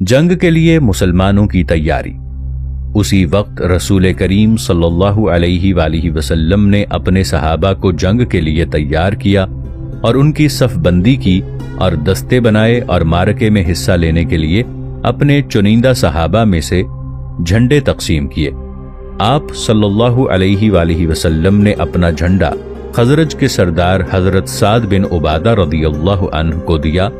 जंग के लिए मुसलमानों की तैयारी। उसी वक्त रसूल करीम सल्लल्लाहु अलैहि वसल्लम ने अपने सहाबा को जंग के लिए तैयार किया और उनकी सफबंदी की और दस्ते बनाए और मारके में हिस्सा लेने के लिए अपने चुनिंदा सहाबा में से झंडे तकसीम किए। आप सल्लल्लाहु अलैहि वसल्लम ने अपना झंडा खजरज के सरदार हजरत साद बिन उबादा रदियल्लाहु अन्हु को दिया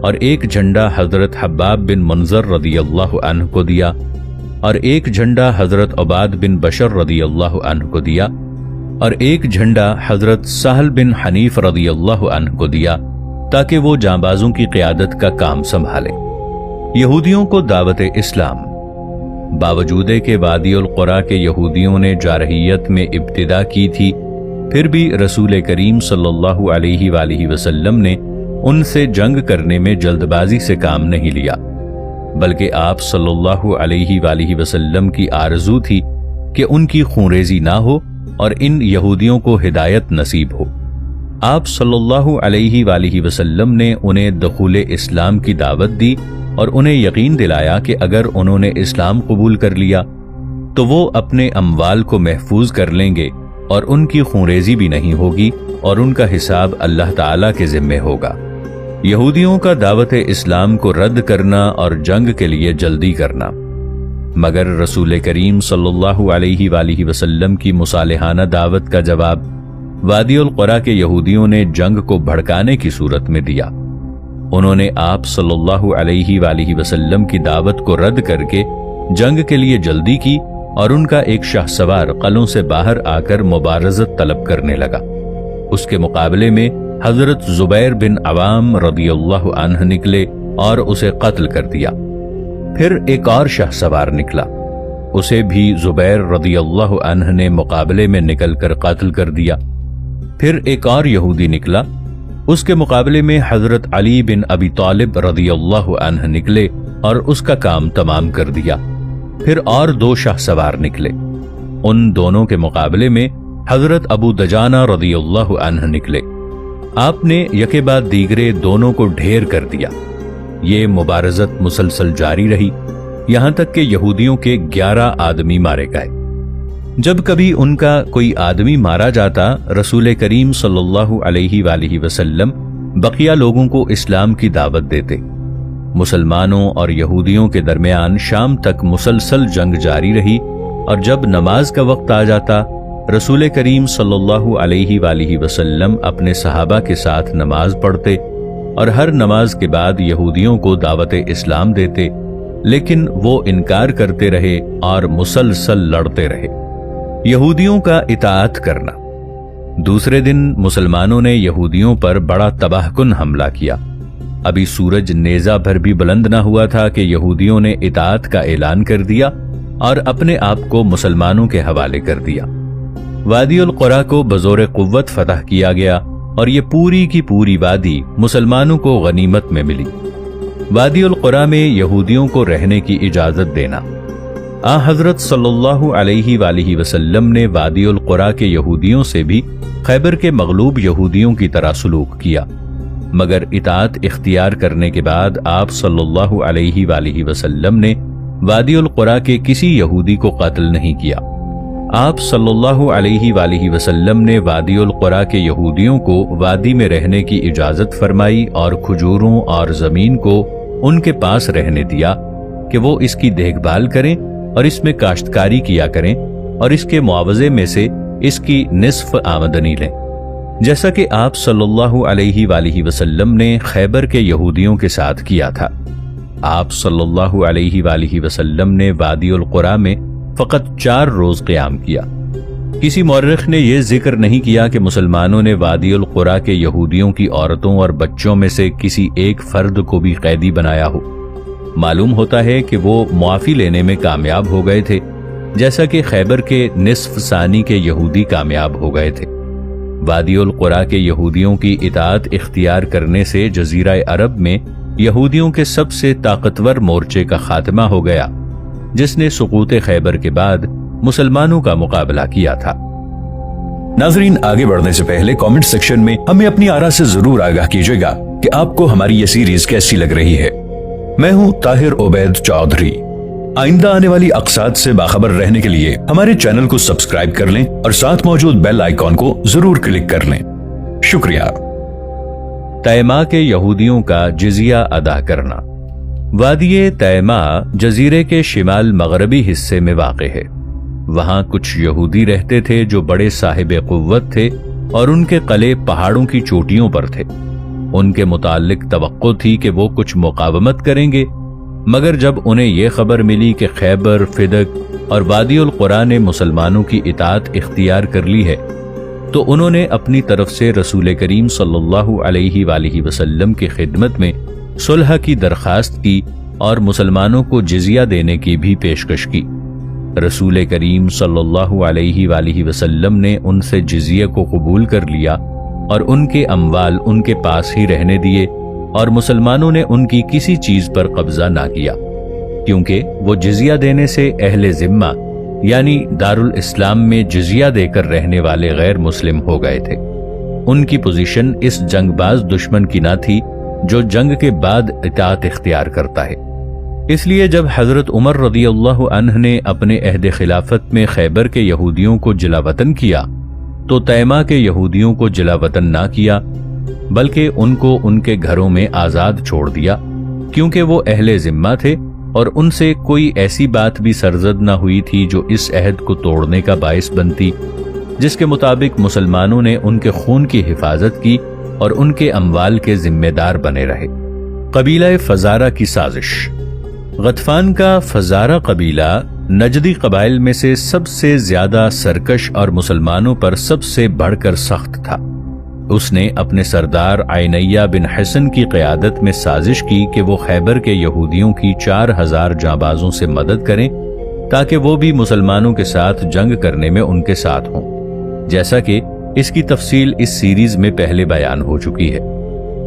और एक झंडा हजरत हब्बाब बिन मुनजर रदियल्लाहु अन्हु को दिया और एक झंडा हजरत उबाद बिन बशर रदियल्लाहु अन्हु को दिया और एक झंडा हजरत सहल बिन हनीफ रदियल्लाहु अन्हु को दिया ताकि वो जांबाजों की क़ियादत का काम संभाले। यहूदियों को दावत इस्लाम। बावजूद के वादी उल क़ुरा के यहूदियों ने जारहियत में इब्तिदा की थी, फिर भी रसूल करीम सल्लल्लाहु अलैहि वसल्लम ने उनसे जंग करने में जल्दबाजी से काम नहीं लिया, बल्कि आप सल्लल्लाहु अलैहि वसल्लम की आरज़ू थी कि उनकी खूंरेज़ी ना हो और इन यहूदियों को हिदायत नसीब हो। आप सल्लल्लाहु अलैहि वसल्लम ने उन्हें दखूले इस्लाम की दावत दी और उन्हें यकीन दिलाया कि अगर उन्होंने इस्लाम कबूल कर लिया तो वो अपने अमवाल को महफूज कर लेंगे और उनकी खूंरेज़ी भी नहीं होगी और उनका हिसाब अल्लाह ताला के ज़िम्मे होगा। यहूदियों का दावत इस्लाम को रद्द करना और जंग के लिए जल्दी करना। मगर रसूल करीम सल्लल्लाहु अलैहि वसल्लम की मुसालिहाना दावत का जवाब वादी उल क़ुरा के यहूदियों ने जंग को भड़काने की सूरत में दिया। उन्होंने आप सल्लल्लाहु अलैहि वसल्लम की दावत को रद्द करके जंग के लिए जल्दी की और उनका एक शाहसवार कलों से बाहर आकर मुबारज़त तलब करने लगा। उसके मुकाबले में हजरत जुबैर बिन अवाम रदियल्लाहु अन्हु निकले और उसे कत्ल कर दिया। फिर एक और शाहसवार निकला, उसे भी जुबैर रदियल्लाहु अन्हु ने मुकाबले में निकलकर कत्ल कर दिया। फिर एक और यहूदी निकला, उसके मुकाबले में हजरत अली बिन अबी तालिब रदियल्लाहु अन्हु निकले और उसका काम तमाम कर दिया। फिर और दो शाहसवार निकले, उन दोनों के मुकाबले में हजरत अबू दजाना रदियल्लाहु अन्हु निकले। आपने यके बाद दीगरे दोनों को ढेर कर दिया। ये मुबारज़त मुसलसल जारी रही, यहां तक कि यहूदियों के 11 आदमी मारे गए। जब कभी उनका कोई आदमी मारा जाता, रसूल करीम सल्लल्लाहु अलैहि वसल्लम बकिया लोगों को इस्लाम की दावत देते। मुसलमानों और यहूदियों के दरमियान शाम तक मुसलसल जंग जारी रही और जब नमाज का वक्त आ जाता, रसूल करीम सल्लल्लाहु अलैहि वसल्लम अपने सहाबा के साथ नमाज पढ़ते और हर नमाज के बाद यहूदियों को दावत इस्लाम देते, लेकिन वो इनकार करते रहे और मुसलसल लड़ते रहे। यहूदियों का इताअत करना। दूसरे दिन मुसलमानों ने यहूदियों पर बड़ा तबाहकुन हमला किया। अभी सूरज नेजा भर भी बुलंद ना हुआ था कि यहूदियों ने इताअत का ऐलान कर दिया और अपने आप को मुसलमानों के हवाले कर दिया। वादी उल क़ुरा को बज़ोर क़ुव्वत फतह किया गया और ये पूरी की पूरी वादी मुसलमानों को गनीमत में मिली। वादी उल क़ुरा में यहूदियों को रहने की इजाजत देना। हजरत सल्लल्लाहु अलैहि वसल्लम ने वादी उल क़ुरा के यहूदियों से भी खैबर के मगलूब यहूदियों की तरह सलूक किया, मगर इताअत इख्तियार करने के बाद आप सल्लल्लाहु अलैहि वसल्लम ने वादी उल क़ुरा के किसी यहूदी को कत्ल नहीं किया। आप सल्लल्लाहु अलैहि वसल्लम ने वादी उल क़ुरा के यहूदियों को वादी में रहने की इजाजत फरमाई और खजूरों और जमीन को उनके पास रहने दिया कि वो इसकी देखभाल करें और इसमें काश्तकारी किया करें और इसके मुआवजे में से इसकी निस्फ आमदनी लें, जैसा कि आप सल्लल्लाहु अलैहि वसल्लम ने खैबर के यहूदियों के साथ किया था। आप सल्लल्लाहु अलैहि वसल्लम ने वादी उल क़ुरा में फकत 4 रोज क़याम किया। किसी मौरख ने यह जिक्र नहीं किया कि मुसलमानों ने वादी उल क़ुरा के यहूदियों की औरतों और बच्चों में से किसी एक फर्द को भी कैदी बनाया हो। मालूम होता है कि वो मुआफ़ी लेने में कामयाब हो गए थे, जैसा कि खैबर के निस्फ सानी के यहूदी कामयाब हो गए थे। वादी उल क़ुरा के यहूदियों की इताअत इख्तियार करने से जज़ीरा अरब में यहूदियों के सबसे ताकतवर मोर्चे का खात्मा हो गया, जिसने सुकूत खैबर के बाद मुसलमानों का मुकाबला किया था। नाज़रीन, आगे बढ़ने से पहले कमेंट सेक्शन में हमें अपनी आरा से जरूर आगाह कीजिएगा कि आपको हमारी ये सीरीज कैसी लग रही है। मैं हूं ताहिर उबैद चौधरी। आइंदा आने वाली अक़साद से बाखबर रहने के लिए हमारे चैनल को सब्सक्राइब कर लें और साथ मौजूद बेल आइकॉन को जरूर क्लिक कर लें। शुक्रिया। तैमा के यहूदियों का जिजिया अदा करना। वादिये तैमा जजीरे के शिमाल मगरबी हिस्से में वाक़े है। वहां कुछ यहूदी रहते थे जो बड़े साहिब कुव्वत थे और उनके कले पहाड़ों की चोटियों पर थे। उनके मुताल्लिक तवक्को थी कि वो कुछ मुकावमत करेंगे, मगर जब उन्हें यह खबर मिली कि खैबर, फिदक और वादियुल कुरा ने मुसलमानों की इताअत इख्तियार कर ली है, तो उन्होंने अपनी तरफ से रसूल करीम सल्लल्लाहु अलैहि वसल्लम की खिदमत में सुलह की दरखास्त की और मुसलमानों को जिजिया देने की भी पेशकश की। रसूल करीम सल्लल्लाहु अलैहि वसल्लम ने उनसे जिजिया को कबूल कर लिया और उनके अम्वाल उनके पास ही रहने दिए और मुसलमानों ने उनकी किसी चीज पर कब्जा ना किया, क्योंकि वो जिजिया देने से अहले जिम्मा यानी दारुल इस्लाम में जिजिया देकर रहने वाले गैर मुस्लिम हो गए थे। उनकी पोजीशन इस जंगबाज दुश्मन की ना थी जो जंग के बाद इताअत इख्तियार करता है। इसलिए जब हजरत उमर रदियल्लाहु अन्हु ने अपने अहद खिलाफत में खैबर के यहूदियों को जिलावतन किया, तो तैमा के यहूदियों को जिलावतन ना किया, बल्कि उनको उनके घरों में आजाद छोड़ दिया, क्योंकि वो अहले जिम्मा थे और उनसे कोई ऐसी बात भी सरजद न हुई थी जो इस अहद को तोड़ने का बाइस बनती, जिसके मुताबिक मुसलमानों ने उनके खून की हिफाजत की और उनके अम्वाल के जिम्मेदार बने रहे। कबीला फजारा की साजिश। गतफान का फजारा कबीला नजदी कबाइल में से सबसे ज्यादा सरकश और मुसलमानों पर सबसे बढ़कर सख्त था। उसने अपने सरदार आइनैया बिन हसन की क़यादत में साजिश की कि वो खैबर के यहूदियों की 4000 जाबाजों से मदद करें ताकि वो भी मुसलमानों के साथ जंग करने में उनके साथ हों, जैसा कि इसकी तफसील इस सीरीज में पहले बयान हो चुकी है।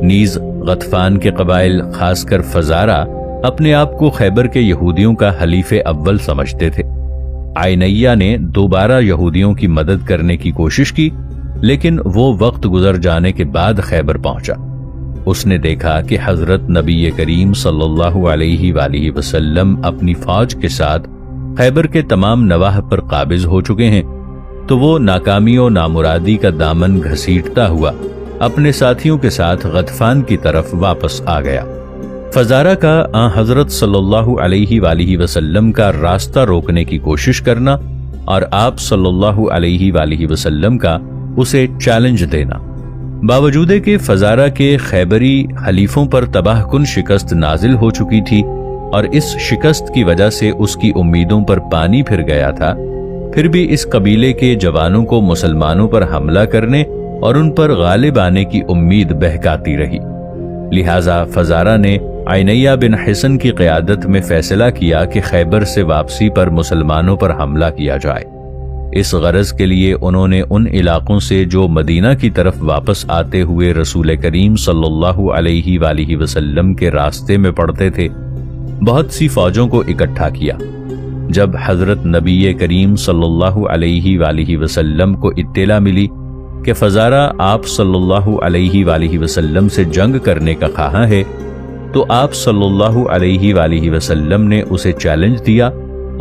नीज गतफान के कबाइल, खासकर फजारा, अपने आप को खैबर के यहूदियों का हलीफे अव्वल समझते थे। आइनैया ने दोबारा यहूदियों की मदद करने की कोशिश की, लेकिन वो वक्त गुजर जाने के बाद खैबर पहुंचा। उसने देखा कि हजरत नबी करीम सल्लल्लाहु अलैहि वसल्लम अपनी फौज के साथ खैबर के तमाम नवाह पर काबिज हो चुके हैं, तो वो नाकामी और नामुरादी का दामन घसीटता हुआ अपने साथियों के साथ गतफान की तरफ वापस आ गया। फजारा का हजरत सल्लल्लाहु अलैहि वसल्लम का रास्ता रोकने की कोशिश करना और आप सल्लल्लाहु अलैहि वसल्लम का उसे चैलेंज देना। बावजूद के फजारा के खैबरी हलीफों पर तबाहकुन शिकस्त नाजिल हो चुकी थी और इस शिकस्त की वजह से उसकी उम्मीदों पर पानी फिर गया था, फिर भी इस कबीले के जवानों को मुसलमानों पर हमला करने और उन पर गालिब आने की उम्मीद बहकाती रही। लिहाजा फजारा ने आइनैया बिन हसन की क़यादत में फैसला किया कि खैबर से वापसी पर मुसलमानों पर हमला किया जाए। इस गरज के लिए उन्होंने उन इलाकों से जो मदीना की तरफ वापस आते हुए रसूल करीम सल्लल्लाहु अलैहि वसल्लम के रास्ते में पड़ते थे, बहुत सी फौजों को इकट्ठा किया। जब हजरत नबी करीम सल्लल्लाहु अलैहि वसल्लम को इत्तला मिली कि फजारा आप सल्लल्लाहु अलैहि वसल्लम से जंग करने का ख्वाह है, तो आप सल्लल्लाहु अलैहि वसल्लम ने उसे चैलेंज दिया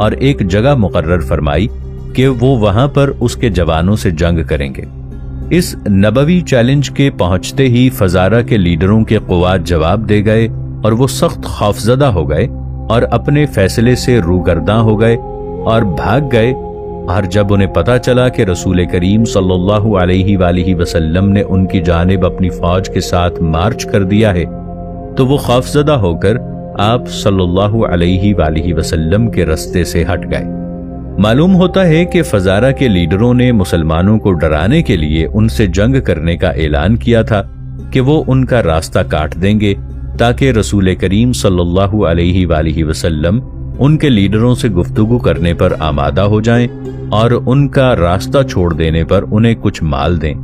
और एक जगह मुकर्रर फरमाई कि वो वहां पर उसके जवानों से जंग करेंगे। इस नबवी चैलेंज के पहुंचते ही फजारा के लीडरों के क़ुव्वात जवाब दे गए और वो सख्त खौफजदा हो गए और अपने फैसले से रूगर्दां हो गए और भाग गए। और जब उन्हें पता चला कि रसूल करीम सल्लल्लाहु अलैहि वसल्लम ने उनकी जानिब अपनी फौज के साथ मार्च कर दिया है, तो वो खौफजदा होकर आप सल्लल्लाहु अलैहि वसल्लम के रास्ते से हट गए। मालूम होता है कि फजारा के लीडरों ने मुसलमानों को डराने के लिए उनसे जंग करने का ऐलान किया था कि वो उनका रास्ता काट देंगे ताकि रसूल करीम सल्लल्लाहु अलैहि वसल्लम उनके लीडरों से गुफ्तगू करने पर आमादा हो जाएं और उनका रास्ता छोड़ देने पर उन्हें कुछ माल दें,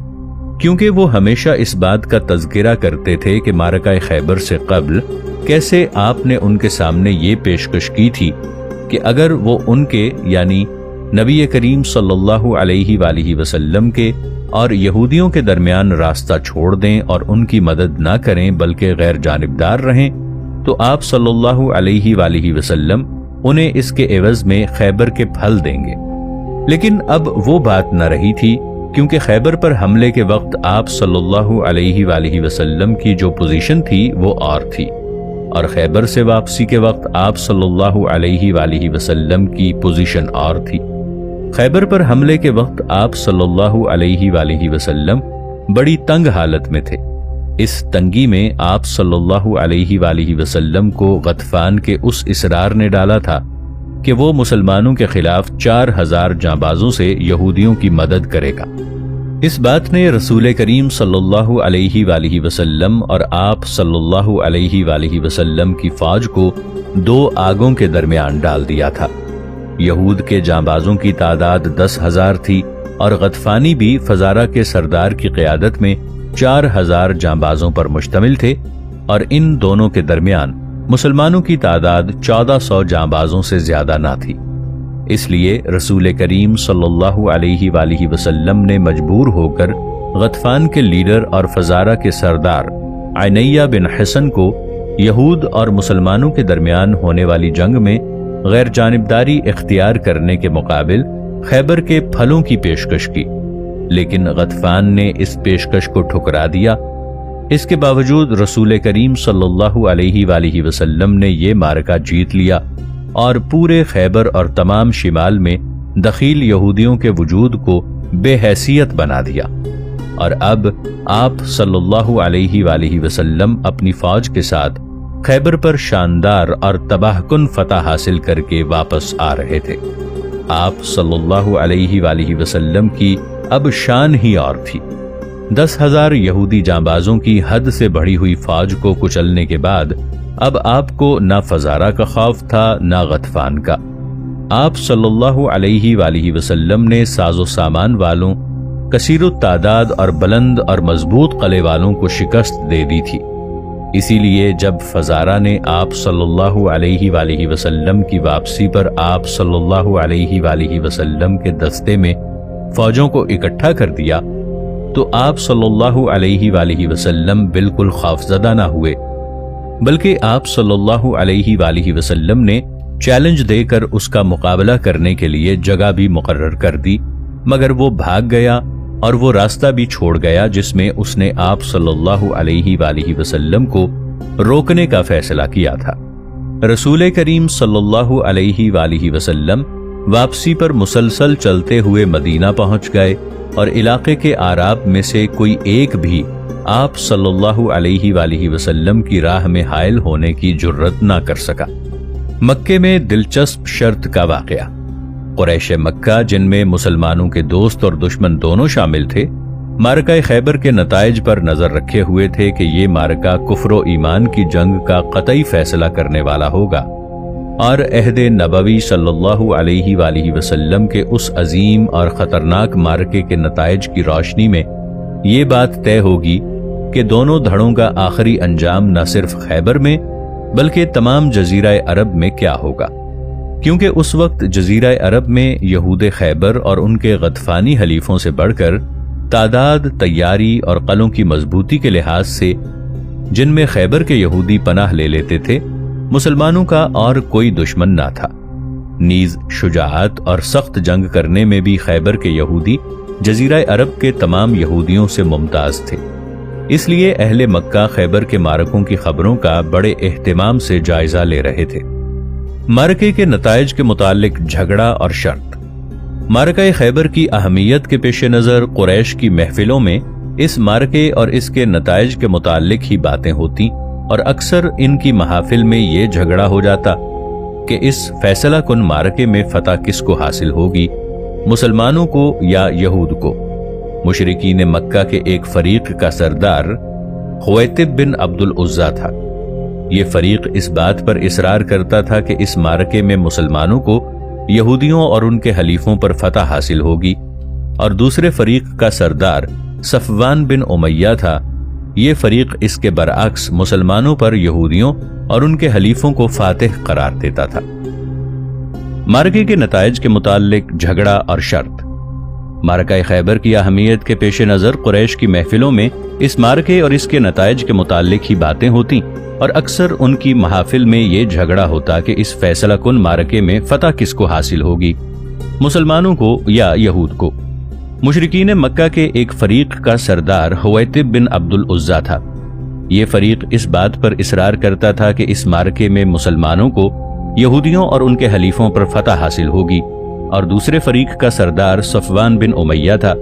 क्योंकि वो हमेशा इस बात का तज़किरा करते थे कि मारका खैबर से कब्ल कैसे आपने उनके सामने ये पेशकश की थी कि अगर वो उनके यानी नबी करीम सल्लल्लाहु अलैहि वसल्लम के और यहूदियों के दरमियान रास्ता छोड़ दें और उनकी मदद ना करें बल्कि गैर जानिबदार रहें, تو آپ صلی اللہ علیہ وآلہ وسلم انہیں اس کے عوض میں خیبر کے پھل دیں گے۔ لیکن اب وہ بات نہ رہی تھی، کیونکہ خیبر پر حملے کے وقت آپ صلی اللہ علیہ وآلہ وسلم کی جو پوزیشن تھی وہ اور تھی، اور خیبر سے واپسی کے وقت آپ صلی اللہ علیہ وآلہ وسلم کی پوزیشن اور تھی۔ خیبر پر حملے کے وقت آپ صلی اللہ علیہ وآلہ وسلم بڑی تنگ حالت میں تھے۔ اس تنگی میں آپ صلی اللہ علیہ وآلہ وسلم کو غطفان کے اس اصرار نے ڈالا تھا کہ وہ مسلمانوں کے خلاف 4000 جانبازوں سے یہودیوں کی مدد کرے گا۔ اس بات نے رسول کریم صلی اللہ علیہ وآلہ وسلم اور آپ صلی اللہ علیہ وآلہ وسلم کی فوج کو 2 آگوں کے درمیان ڈال دیا تھا۔ یہود کے جانبازوں کی تعداد 10,000 تھی، اور غطفانی بھی فزارہ کے سردار کی قیادت میں 4000 جانبازوں پر مشتمل تھے، اور ان دونوں کے درمیان مسلمانوں کی تعداد 1400 جانبازوں سے زیادہ نہ تھی۔ اس لیے رسول کریم صلی اللہ علیہ وآلہ وسلم نے مجبور ہو کر غطفان کے لیڈر اور فزارہ کے سردار عینیہ بن حصن کو یہود اور مسلمانوں کے درمیان ہونے والی جنگ میں غیر جانبداری اختیار کرنے کے مقابل خیبر کے پھلوں کی پیشکش کی، لیکن غطفان نے اس پیشکش کو ٹھکرا دیا۔ اس کے باوجود رسول کریم صلی اللہ علیہ وآلہ وسلم نے یہ معرکہ جیت لیا اور پورے خیبر اور تمام شمال میں دخیل یہودیوں کے وجود کو بے حیثیت بنا دیا، اور اب آپ صلی اللہ علیہ وآلہ وسلم اپنی فوج کے ساتھ خیبر پر شاندار اور تباہ کن فتح حاصل کر کے واپس آ رہے تھے۔ آپ صلی اللہ علیہ وآلہ وسلم کی اب شان ہی اور تھی۔ 10,000 یہودی جانبازوں کی حد سے بڑھی ہوئی فوج کو کچلنے کے بعد اب آپ کو نہ فزارہ کا خوف تھا نہ غطفان کا۔ آپ صلی اللہ علیہ وآلہ وسلم نے ساز و سامان والوں، کثیر التعداد اور بلند اور مضبوط قلعے والوں کو شکست دے دی تھی۔ اسی لیے جب فزارہ نے آپ صلی اللہ علیہ وآلہ وسلم کی واپسی پر آپ صلی اللہ علیہ وآلہ وسلم کے دستے میں فوجوں کو اکٹھا کر دیا تو آپ صلی اللہ علیہ وآلہ وسلم بالکل خوفزدہ نہ ہوئے، بلکہ آپ صلی اللہ علیہ وآلہ وسلم نے چیلنج دے کر اس کا مقابلہ کرنے کے لیے جگہ بھی مقرر کر دی، مگر وہ بھاگ گیا اور وہ راستہ بھی چھوڑ گیا جس میں اس نے آپ صلی اللہ علیہ وآلہ وسلم کو روکنے کا فیصلہ کیا تھا۔ رسول کریم صلی اللہ علیہ وآلہ وسلم واپسی پر مسلسل چلتے ہوئے مدینہ پہنچ گئے، اور علاقے کے اعراب میں سے کوئی ایک بھی آپ صلی اللہ علیہ وآلہ وسلم کی راہ میں حائل ہونے کی جرت نہ کر سکا۔ مکے میں دلچسپ شرط کا واقعہ۔ قریش مکہ، جن میں مسلمانوں کے دوست اور دشمن دونوں شامل تھے، معرکہ خیبر کے نتائج پر نظر رکھے ہوئے تھے کہ یہ معرکہ کفر و ایمان کی جنگ کا قطعی فیصلہ کرنے والا ہوگا، اور عہد نبوی صلی اللہ علیہ وآلہ وسلم کے اس عظیم اور خطرناک معرکے کے نتائج کی روشنی میں یہ بات طے ہوگی کہ دونوں دھڑوں کا آخری انجام نہ صرف خیبر میں بلکہ تمام جزیرہ عرب میں کیا ہوگا، کیونکہ اس وقت جزیرہ عرب میں یہود خیبر اور ان کے غطفانی حلیفوں سے بڑھ کر تعداد، تیاری اور قلعوں کی مضبوطی کے لحاظ سے، جن میں خیبر کے یہودی پناہ لے لیتے تھے، مسلمانوں کا اور کوئی دشمن نہ تھا۔ نیز شجاعت اور سخت جنگ کرنے میں بھی خیبر کے یہودی جزیرہ عرب کے تمام یہودیوں سے ممتاز تھے۔ اس لیے اہل مکہ خیبر کے معرکوں کی خبروں کا بڑے اہتمام سے جائزہ لے رہے تھے۔ معرکے کے نتائج کے متعلق جھگڑا اور شرط۔ معرکہ خیبر کی اہمیت کے پیش نظر قریش کی محفلوں میں اس معرکے اور اس کے نتائج کے متعلق ہی باتیں ہوتی، اور اکثر ان کی محافل میں یہ جھگڑا ہو جاتا کہ اس فیصلہ کن معرکے میں فتح کس کو حاصل ہوگی، مسلمانوں کو یا یہود کو۔ مشرکین مکہ کے ایک فریق کا سردار خویتب بن عبد العزا تھا۔ یہ فریق اس بات پر اصرار کرتا تھا کہ اس معرکے میں مسلمانوں کو یہودیوں اور ان کے حلیفوں پر فتح حاصل ہوگی، اور دوسرے فریق کا سردار صفوان بن امیہ تھا۔ یہ فریق اس کے برعکس مسلمانوں پر یہودیوں اور ان کے حلیفوں کو فاتح قرار دیتا تھا۔ معرکے کے نتائج کے متعلق جھگڑا اور شرط۔ معرکہ خیبر کی اہمیت کے پیش نظر قریش کی محفلوں میں اس مارکے اور اس کے نتائج کے متعلق ہی باتیں ہوتی اور اکثر ان کی محافل میں یہ جھگڑا ہوتا کہ اس فیصلہ کن مارکے میں فتح کس کو حاصل ہوگی، مسلمانوں کو یا یہود کو۔ مشرکین مکہ کے ایک فریق کا سردار حویتب بن عبد العزیٰ تھا۔ یہ فریق اس بات پر اصرار کرتا تھا کہ اس مارکے میں مسلمانوں کو یہودیوں اور ان کے حلیفوں پر فتح حاصل ہوگی، اور دوسرے فریق کا سردار صفوان بن امیہ تھا۔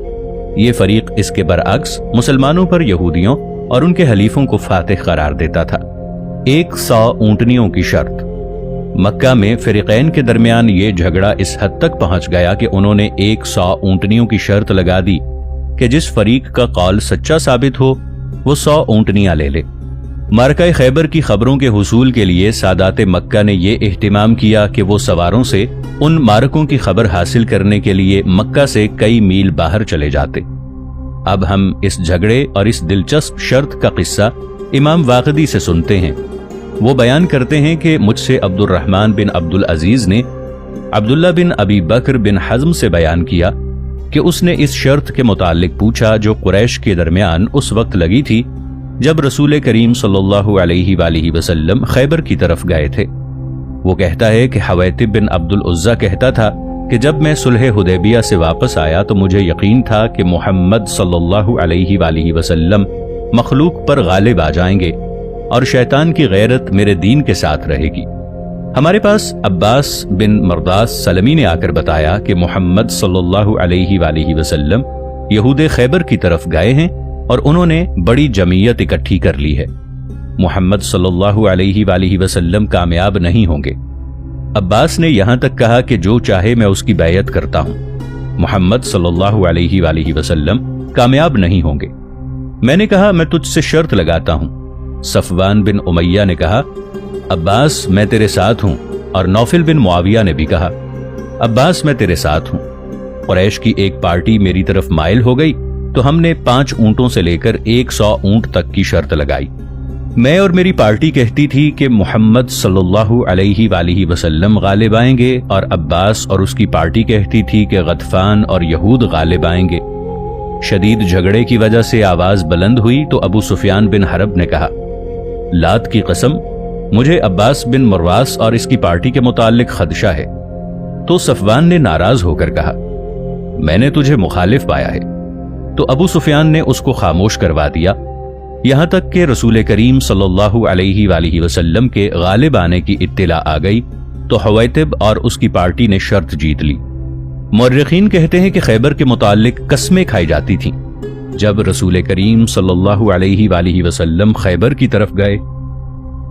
یہ فریق اس کے برعکس مسلمانوں پر یہودیوں اور ان کے حلیفوں کو فاتح قرار دیتا تھا۔ 100 اونٹنیوں کی شرط۔ مکہ میں فریقین کے درمیان یہ جھگڑا اس حد تک پہنچ گیا کہ انہوں نے 100 اونٹنیوں کی شرط لگا دی کہ جس فریق کا قول سچا ثابت ہو وہ 100 اونٹنیاں لے لے۔ مارکہ خیبر کی خبروں کے حصول کے لیے سادات مکہ نے یہ اہتمام کیا کہ وہ سواروں سے ان مارکوں کی خبر حاصل کرنے کے لیے مکہ سے کئی میل باہر چلے جاتے۔ اب ہم اس جھگڑے اور اس دلچسپ شرط کا قصہ امام واقدی سے سنتے ہیں۔ وہ بیان کرتے ہیں کہ مجھ سے عبد الرحمن بن عبد العزیز نے عبداللہ بن ابی بکر بن حزم سے بیان کیا کہ اس نے اس شرط کے متعلق پوچھا جو قریش کے درمیان اس وقت لگی تھی جب رسول کریم صلی اللہ علیہ وآلہ وسلم خیبر کی طرف گئے تھے۔ وہ کہتا ہے کہ حویتب بن عبد العزیٰ کہتا تھا کہ جب میں صلح حدیبیہ سے واپس آیا تو مجھے یقین تھا کہ محمد صلی اللہ علیہ وآلہ وسلم مخلوق پر غالب آ جائیں گے اور شیطان کی غیرت میرے دین کے ساتھ رہے گی۔ ہمارے پاس عباس بن مرداس سلمی نے آ کر بتایا کہ محمد صلی اللہ علیہ وآلہ وسلم یہود خیبر کی طرف گئے ہیں اور انہوں نے بڑی جمعیت اکٹھی کر لی ہے۔ محمد صلی اللہ علیہ وآلہ وسلم کامیاب نہیں ہوں گے۔ عباس نے یہاں تک کہا کہ جو چاہے میں اس کی بیعت کرتا ہوں، محمد صلی اللہ علیہ وآلہ وسلم کامیاب نہیں ہوں گے۔ میں نے کہا میں تجھ سے شرط لگاتا ہوں۔ صفوان بن امیہ نے کہا عباس میں تیرے ساتھ ہوں، اور نوفل بن معاویہ نے بھی کہا عباس میں تیرے ساتھ ہوں۔ قریش کی ایک پارٹی میری طرف مائل ہو گئی تو ہم نے 5 اونٹوں سے لے کر 100 اونٹ تک کی شرط لگائی۔ میں اور میری پارٹی کہتی تھی کہ محمد صلی اللہ علیہ وآلہ وسلم غالب آئیں گے، اور عباس اور اس کی پارٹی کہتی تھی کہ غطفان اور یہود غالب آئیں گے۔ شدید جھگڑے کی وجہ سے آواز بلند ہوئی تو ابو سفیان بن حرب نے کہا لات کی قسم مجھے عباس بن مرواس اور اس کی پارٹی کے متعلق خدشہ ہے۔ تو صفوان نے ناراض ہو کر کہا میں نے تجھے مخالف پایا ہے۔ تو ابو سفیان نے اس کو خاموش کروا دیا، یہاں تک کہ رسول کریم صلی اللہ علیہ وآلہ وسلم کے غالب آنے کی اطلاع آ گئی تو حویتب اور اس کی پارٹی نے شرط جیت لی۔ مورخین کہتے ہیں کہ خیبر کے متعلق قسمیں کھائی جاتی تھیں۔ جب رسول کریم صلی اللہ علیہ وآلہ وسلم خیبر کی طرف گئے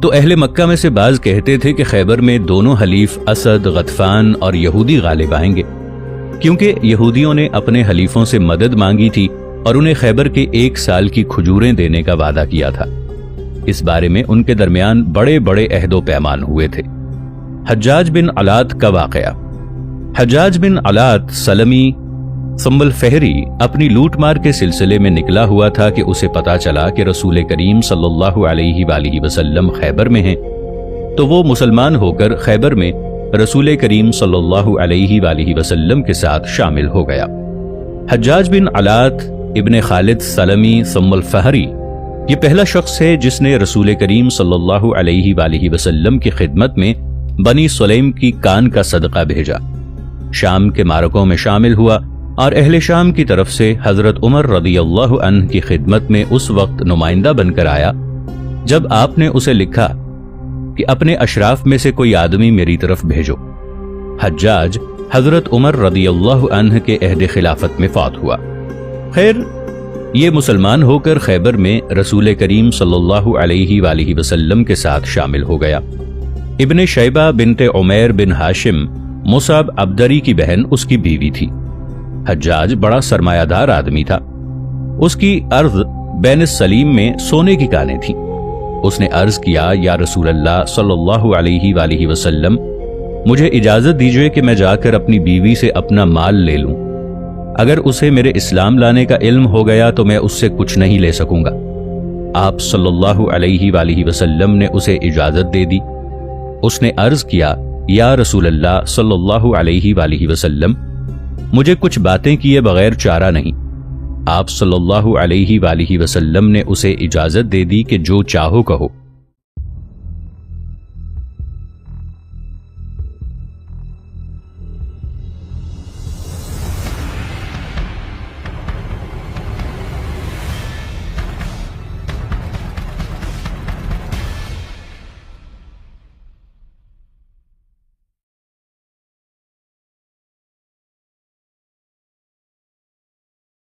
تو اہل مکہ میں سے بعض کہتے تھے کہ خیبر میں دونوں حلیف اسد، غطفان اور یہودی غالب آئیں گے، کیونکہ یہودیوں نے اپنے حلیفوں سے مدد مانگی تھی اور انہیں خیبر کے 1 سال کی کھجوریں دینے کا وعدہ کیا تھا۔ اس بارے میں ان کے درمیان بڑے بڑے عہد و پیمان ہوئے تھے۔ حجاج بن علات کا واقعہ۔ حجاج بن علات سلمی ثم الفہری اپنی لوٹ مار کے سلسلے میں نکلا ہوا تھا کہ اسے پتا چلا کہ رسول کریم صلی اللہ علیہ وآلہ وسلم خیبر میں ہیں، تو وہ مسلمان ہو کر خیبر میں رسول کریم صلی اللہ علیہ وآلہ وسلم کے ساتھ شامل ہو گیا۔ حجاج بن علات ابن خالد سلمی ثم الفہری یہ پہلا شخص ہے جس نے رسول کریم صلی اللہ علیہ وآلہ وسلم کی خدمت میں بنی سلیم کی کان کا صدقہ بھیجا۔ شام کے معرکوں میں شامل ہوا اور اہل شام کی طرف سے حضرت عمر رضی اللہ عنہ کی خدمت میں اس وقت نمائندہ بن کر آیا جب آپ نے اسے لکھا کہ اپنے اشراف میں سے کوئی آدمی میری طرف بھیجو۔ حجاج حضرت عمر رضی اللہ عنہ کے عہد خلافت میں فوت ہوا۔ خیر، یہ مسلمان ہو کر خیبر میں رسول کریم صلی اللہ علیہ وآلہ وسلم کے ساتھ شامل ہو گیا۔ ابن شیبہ بنت عمیر بن ہاشم مصعب عبدری کی بہن اس کی بیوی تھی۔ حجاج بڑا سرمایہ دار آدمی تھا۔ اس کی عرض بین السلیم میں سونے کی کانیں تھیں۔ اس نے عرض کیا یا رسول اللہ صلی اللہ علیہ وآلہ وسلم، مجھے اجازت دیجئے کہ میں جا کر اپنی بیوی سے اپنا مال لے لوں۔ اگر اسے میرے اسلام لانے کا علم ہو گیا تو میں اس سے کچھ نہیں لے سکوں گا۔ آپ صلی اللہ علیہ وآلہ وسلم نے اسے اجازت دے دی۔ اس نے عرض کیا یا رسول اللہ صلی اللہ علیہ وآلہ وسلم، مجھے کچھ باتیں کیے بغیر چارہ نہیں۔ آپ صلی اللہ علیہ وآلہ وسلم نے اسے اجازت دے دی کہ جو چاہو کہو۔